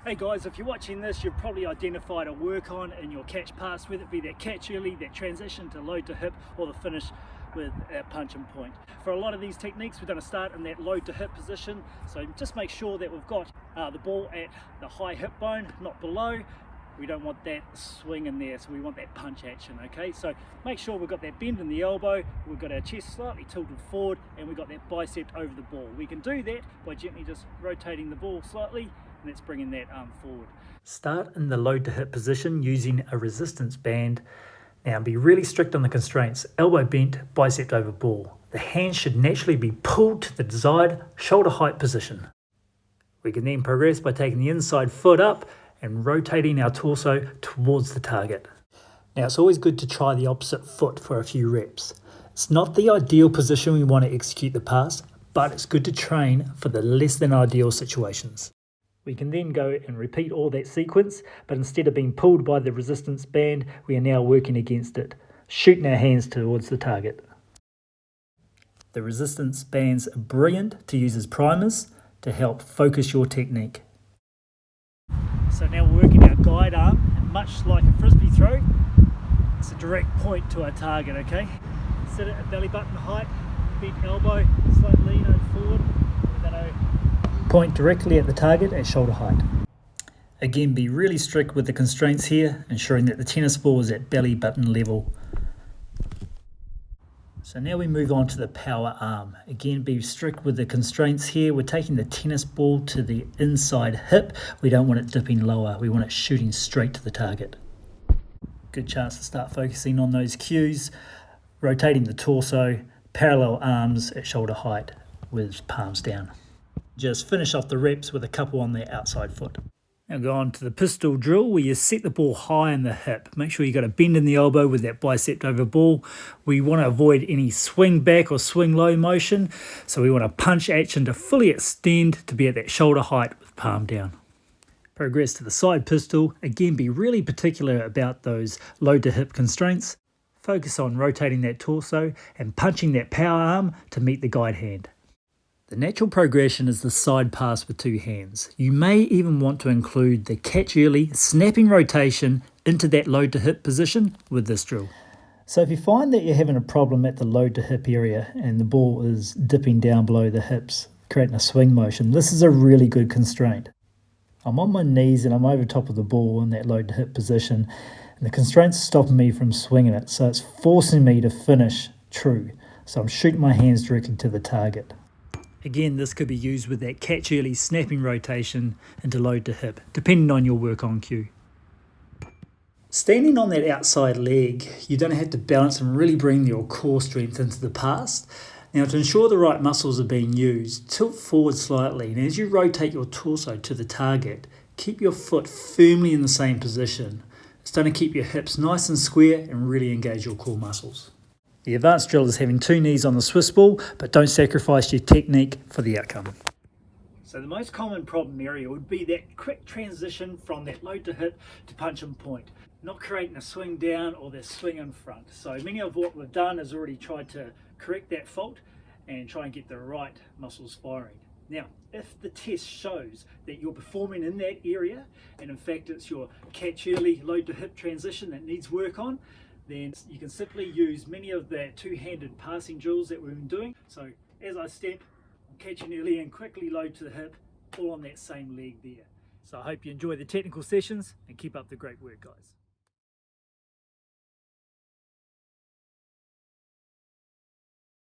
Hey guys, if you're watching this, you've probably identified a work-on in your catch pass, whether it be that catch early, that transition to load to hip, or the finish with that punch and point. For a lot of these techniques, we're going to start in that load to hip position, so just make sure that we've got the ball at the high hip bone, not below. We don't want that swing in there, so we want that punch action, okay? So make sure we've got that bend in the elbow, we've got our chest slightly tilted forward, and we've got that bicep over the ball. We can do that by gently just rotating the ball slightly, and that's bringing that arm forward. Start in the load to hip position using a resistance band. Now be really strict on the constraints. Elbow bent, bicep over ball. The hands should naturally be pulled to the desired shoulder height position. We can then progress by taking the inside foot up and rotating our torso towards the target. Now it's always good to try the opposite foot for a few reps. It's not the ideal position we want to execute the pass, but it's good to train for the less than ideal situations. We can then go and repeat all that sequence, but instead of being pulled by the resistance band, we are now working against it, shooting our hands towards the target. The resistance bands are brilliant to use as primers to help focus your technique. So now we're working our guide arm, and much like a frisbee throw, it's a direct point to our target, okay? Sit it at belly button height, bent elbow, slight lean over forward, we're going to point directly at the target at shoulder height. Again, be really strict with the constraints here, ensuring that the tennis ball is at belly button level. So now we move on to the power arm. Again, be strict with the constraints here. We're taking the tennis ball to the inside hip. We don't want it dipping lower. We want it shooting straight to the target. Good chance to start focusing on those cues. Rotating the torso, parallel arms at shoulder height with palms down. Just finish off the reps with a couple on the outside foot. Now go on to the pistol drill where you set the ball high in the hip. Make sure you got a bend in the elbow with that bicep over ball. We want to avoid any swing back or swing low motion. So we want a punch action to fully extend to be at that shoulder height with palm down. Progress to the side pistol. Again, be really particular about those load to hip constraints. Focus on rotating that torso and punching that power arm to meet the guide hand. The natural progression is the side pass with two hands. You may even want to include the catch early, snapping rotation into that load to hip position with this drill. So if you find that you're having a problem at the load to hip area and the ball is dipping down below the hips, creating a swing motion, this is a really good constraint. I'm on my knees and I'm over top of the ball in that load to hip position, and the constraint's stopping me from swinging it, so it's forcing me to finish true. So I'm shooting my hands directly to the target. Again, this could be used with that catch early snapping rotation into load to hip, depending on your work on cue. Standing on that outside leg, you're going to have to balance and really bring your core strength into the pass. Now, to ensure the right muscles are being used, tilt forward slightly, and as you rotate your torso to the target, keep your foot firmly in the same position. It's going to keep your hips nice and square and really engage your core muscles. The advanced drill is having two knees on the Swiss ball, but don't sacrifice your technique for the outcome. So the most common problem area would be that quick transition from that load to hip to punch and point, not creating a swing down or that swing in front. So many of what we've done is already tried to correct that fault and try and get the right muscles firing. Now, if the test shows that you're performing in that area, and in fact it's your catch early load to hip transition that needs work on, then you can simply use many of the two-handed passing drills that we've been doing. So as I step, I'm catching early and quickly load to the hip, all on that same leg there. So I hope you enjoy the technical sessions and keep up the great work, guys.